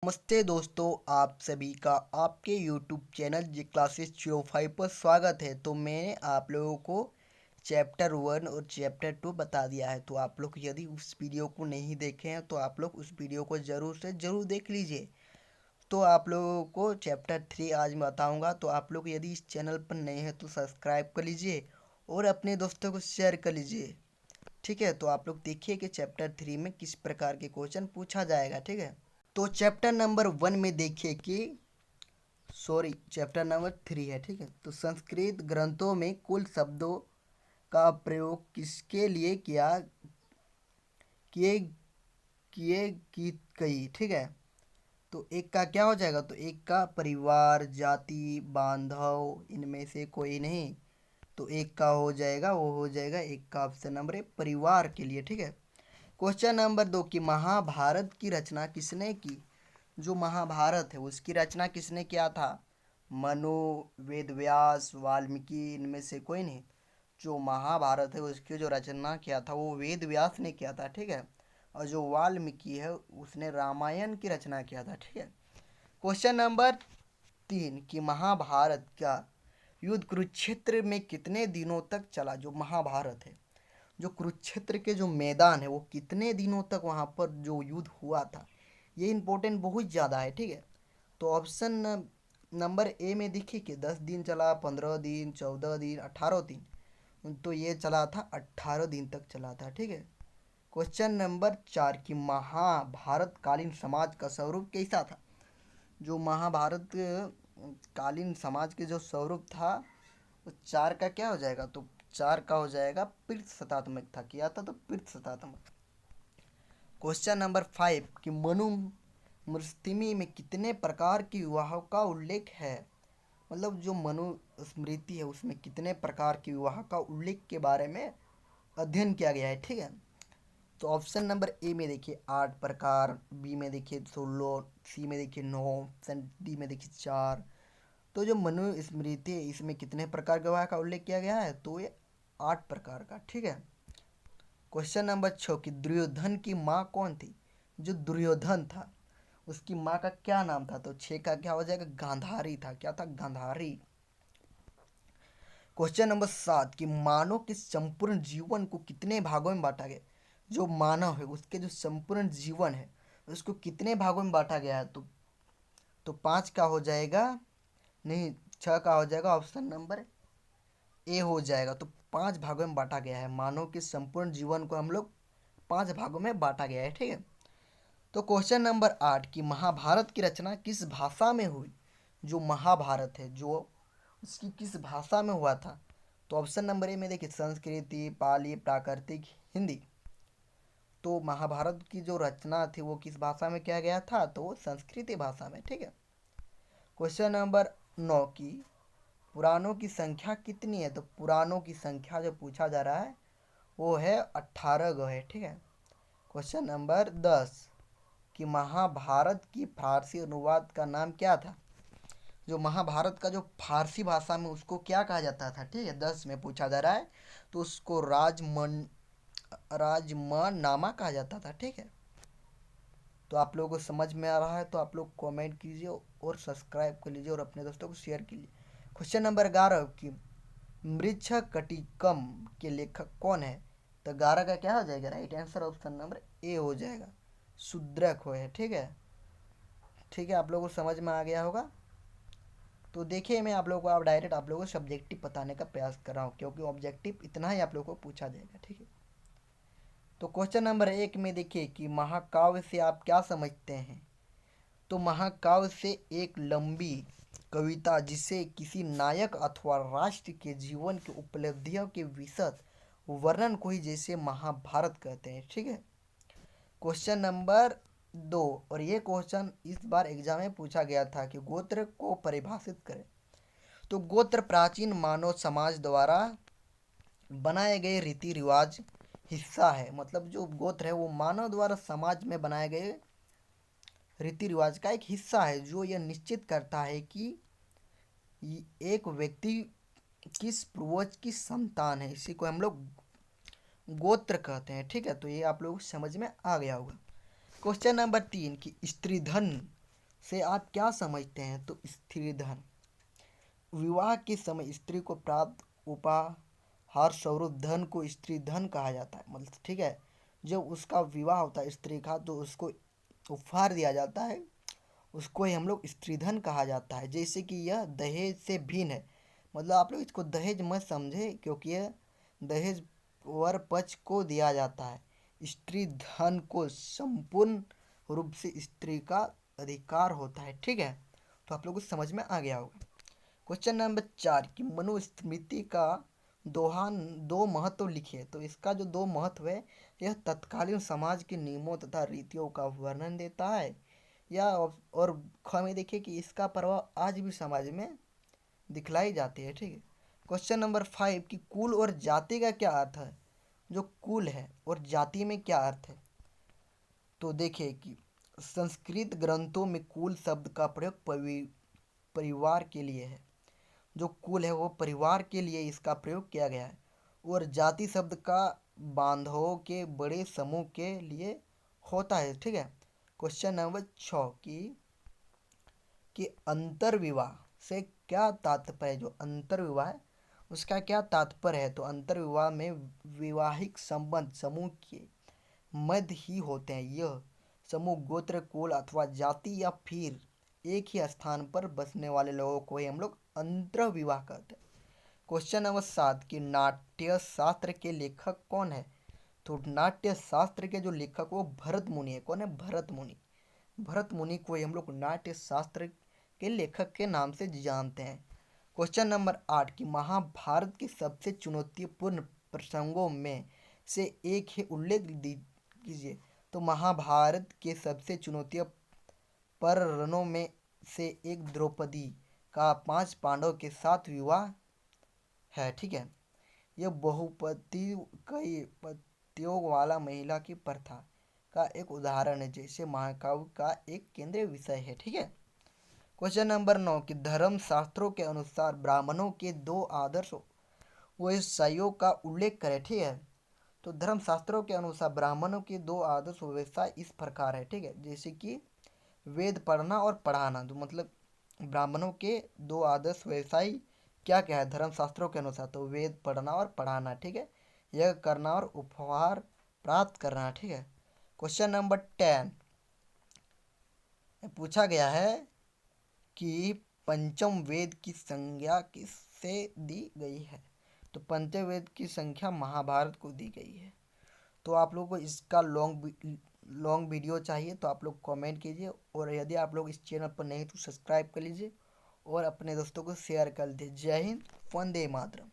नमस्ते दोस्तों, आप सभी का आपके YouTube चैनल जी क्लासेस 05 पर स्वागत है। तो मैंने आप लोगों को चैप्टर 1 और चैप्टर 2 बता दिया है। तो आप लोग यदि उस वीडियो को नहीं देखे हैं तो आप लोग उस वीडियो को ज़रूर से ज़रूर देख लीजिए। तो आप लोगों को चैप्टर 3 आज मैं बताऊँगा। तो आप लोग यदि इस चैनल पर नए हैं तो सब्सक्राइब कर लीजिए और अपने दोस्तों को शेयर कर लीजिए। ठीक है, तो आप लोग देखिए कि चैप्टर 3 में किस प्रकार के क्वेश्चन पूछा जाएगा। ठीक है, तो चैप्टर नंबर 1 में देखिए कि चैप्टर नंबर 3 है। ठीक है, तो संस्कृत ग्रंथों में कुल शब्दों का प्रयोग किसके लिए किए किए की गई। ठीक है, तो एक का क्या हो जाएगा, तो एक का परिवार, जाति, बांधव, इनमें से कोई नहीं। तो एक का हो जाएगा, वो हो जाएगा एक का ऑप्शन नंबर है परिवार के लिए। ठीक है, क्वेश्चन नंबर 2 कि महाभारत की रचना किसने की। जो महाभारत है उसकी रचना किसने किया था। मनु, वेद व्यास, वाल्मीकि, इनमें से कोई नहीं। जो महाभारत है उसकी जो रचना किया था वो वेद व्यास ने किया था। ठीक है, और जो वाल्मीकि है उसने रामायण की रचना किया था। ठीक है, क्वेश्चन नंबर 3 कि महाभारत का युद्ध कुरुक्षेत्र में कितने दिनों तक चला। जो महाभारत है, जो कुरुक्षेत्र के जो मैदान है वो कितने दिनों तक वहाँ पर जो युद्ध हुआ था, ये इम्पोर्टेंट बहुत ज़्यादा है। ठीक है, तो ऑप्शन नंबर ए में देखिए कि 10 दिन चला, 15 दिन, 14 दिन, 18 दिन। तो ये चला था 18 दिन तक चला था। ठीक है, क्वेश्चन नंबर 4 कि महाभारत कालीन समाज का स्वरूप कैसा था। जो महाभारत कालीन समाज के जो स्वरूप था वो 4 का क्या हो जाएगा, तो 4 का हो जाएगा पृष्ठसत्तात्मक था, किया था तो पृष्ठसत्तात्मक। क्वेश्चन नंबर 5 कि मनु स्मृति में कितने प्रकार के विवाहों का उल्लेख है। मतलब जो मनु स्मृति है उसमें कितने प्रकार के विवाह का उल्लेख के बारे में अध्ययन किया गया है। ठीक है, तो ऑप्शन नंबर ए में देखिए 8 प्रकार, बी में देखिए 16, सी में देखिए 9, ऑप्शन डी में देखिए 4। तो जो मनु स्मृति है इसमें कितने प्रकार के विवाह का उल्लेख किया गया है, तो ये 8 प्रकार का। ठीक है, क्वेश्चन नंबर 6 कि दुर्योधन की माँ कौन थी। जो दुर्योधन था उसकी माँ का क्या नाम था, तो 6 का क्या हो जाएगा, गांधारी था। क्या था, गांधारी। क्वेश्चन नंबर 7 कि मानव के संपूर्ण जीवन को कितने भागों में बांटा गया। जो मानव है उसके जो संपूर्ण जीवन है उसको कितने भागों में बांटा गया है, तो 5 का हो जाएगा, नहीं 6 का हो जाएगा, ऑप्शन नंबर ए हो जाएगा। तो 5 भागों में बांटा गया है। मानव के संपूर्ण जीवन को हम लोग 5 भागों में बांटा गया है। ठीक है, तो क्वेश्चन नंबर 8 कि महाभारत की रचना किस भाषा में हुई। जो महाभारत है जो उसकी किस भाषा में हुआ था, तो ऑप्शन नंबर ए में देखिए संस्कृति, पाली, प्राकृतिक, हिंदी। तो महाभारत की जो रचना थी वो किस भाषा में किया गया था, तो वो संस्कृति भाषा में। ठीक है, क्वेश्चन नंबर 9 की पुराणों की संख्या कितनी है। तो पुराणों की संख्या जो पूछा जा रहा है वो है 18 गो है। ठीक है, क्वेश्चन नंबर 10 कि महाभारत की फारसी अनुवाद का नाम क्या था। जो महाभारत का जो फारसी भाषा में उसको क्या कहा जाता था। ठीक है, 10 में पूछा जा रहा है, तो उसको राजमन नामा कहा जाता था। ठीक है, तो आप लोगों को समझ में आ रहा है तो आप लोग कमेंट कीजिए और सब्सक्राइब कर लीजिए और अपने दोस्तों को शेयर कीजिए। क्वेश्चन नंबर 11 की मृच्छकटिकम के लेखक कौन है। तो 11 का क्या हो जाएगा, right answer option number A हो जाएगा, शूद्रक हो है। ठीक है, ठीक है, आप लोगों को समझ में आ गया होगा। तो देखिए मैं आप लोगों को आप डायरेक्ट आप लोगों को सब्जेक्टिव बताने का प्रयास कर रहा हूँ क्योंकि ऑब्जेक्टिव इतना ही आप लोगों को पूछा जाएगा। ठीक है, तो क्वेश्चन नंबर 1 में देखिए कि महाकाव्य से आप क्या समझते हैं। तो महाकाव्य से एक लंबी कविता जिसे किसी नायक अथवा राष्ट्र के जीवन की उपलब्धियों के विशद वर्णन को ही जैसे महाभारत कहते हैं। ठीक है, क्वेश्चन नंबर 2, और ये क्वेश्चन इस बार एग्जाम में पूछा गया था कि गोत्र को परिभाषित करें। तो गोत्र प्राचीन मानव समाज द्वारा बनाए गए रीति रिवाज हिस्सा है। मतलब जो गोत्र है वो मानव द्वारा समाज में बनाए गए रीति रिवाज का एक हिस्सा है जो यह निश्चित करता है कि एक व्यक्ति किस पूर्वज की संतान है। इसी को हम लोग गोत्र कहते हैं। ठीक है, तो ये आप लोग समझ में आ गया होगा। क्वेश्चन नंबर 3 कि स्त्री धन से आप क्या समझते हैं? तो स्त्री धन। विवाह के समय स्त्री को प्राप्त उपहार स्वरूप धन को स्त्री धन कहा जाता है। मतलब ठीक है, जब उसका विवाह होता है स्त्री का तो उसको उपहार दिया जाता है, उसको ही हम लोग स्त्री धन कहा जाता है। जैसे कि यह दहेज से भिन्न है। मतलब आप लोग इसको दहेज मत समझे, क्योंकि यह दहेज वर पक्ष को दिया जाता है। स्त्री धन को संपूर्ण रूप से स्त्री का अधिकार होता है। ठीक है, तो आप लोगों को समझ में आ गया होगा। क्वेश्चन नंबर 4 कि मनुस्मृति का दोहान दो महत्व लिखिए। तो इसका जो दो महत्व है, यह तत्कालीन समाज के नियमों तथा रीतियों का वर्णन देता है या और हमें देखिए कि इसका प्रभाव आज भी समाज में दिखलाई जाती है। ठीक है, क्वेश्चन नंबर 5 कि कुल और जाति का क्या अर्थ है? जो कुल है और जाति में क्या अर्थ है? तो देखिए कि संस्कृत ग्रंथों में कुल शब्द का प्रयोग परिवार के लिए है। जो कुल है वो परिवार के लिए इसका प्रयोग किया गया है। और जाति शब्द का बांधवों के बड़े समूह के लिए होता है। ठीक है, क्वेश्चन नंबर 6 कि अंतर्विवाह से क्या तात्पर्य? जो अंतर्विवाह है उसका क्या तात्पर्य है? तो अंतर्विवाह में वैवाहिक संबंध समूह के मध्य ही होते हैं। यह समूह गोत्र, कुल अथवा जाति या फिर एक ही स्थान पर बसने वाले लोगों को ही हम लोग अंतर्विवाह कहते हैं। क्वेश्चन नंबर 7 कि नाट्य शास्त्र के लेखक कौन है? तो नाट्य शास्त्र के जो लेखक वो भरत मुनि है। कौन है? भरत मुनि। भरत मुनि को ही हम लोग नाट्य शास्त्र के लेखक के नाम से जानते हैं। क्वेश्चन नंबर 8 कि महाभारत के सबसे चुनौतीपूर्ण प्रसंगों में से एक ही उल्लेख कीजिए। तो महाभारत के सबसे चुनौतीपूर्ण में से एक द्रौपदी का 5 पांडव के साथ विवाह है। ठीक है, यह बहुपति कई पतियों वाला महिला की प्रथा का एक उदाहरण है, जैसे महाकाव्य का एक केंद्रीय विषय है। ठीक है, क्वेश्चन नंबर 9 कि धर्म शास्त्रों के अनुसार ब्राह्मणों के दो आदर्श व्यवसायों का उल्लेख करें। ठीक है, तो धर्म शास्त्रों के अनुसार ब्राह्मणों के दो आदर्श व्यवसाय इस प्रकार है। ठीक है, जैसे कि वेद पढ़ना और पढ़ाना। तो मतलब ब्राह्मणों के दो आदर्श व्यवसाय क्या क्या है धर्मशास्त्रों के अनुसार? तो वेद पढ़ना और पढ़ाना। ठीक है, यज्ञ करना और उपहार प्राप्त करना। ठीक है, क्वेश्चन नंबर 10 पूछा गया है कि पंचम वेद की संज्ञा किससे दी गई है? तो पंचम वेद की संख्या महाभारत को दी गई है। तो आप लोगों को इसका लॉन्ग वीडियो चाहिए तो आप लोग कमेंट कीजिए, और यदि आप लोग इस चैनल पर नहीं तो सब्सक्राइब कर लीजिए और अपने दोस्तों को शेयर कर दीजिए। जय हिंद, वंदे मातरम।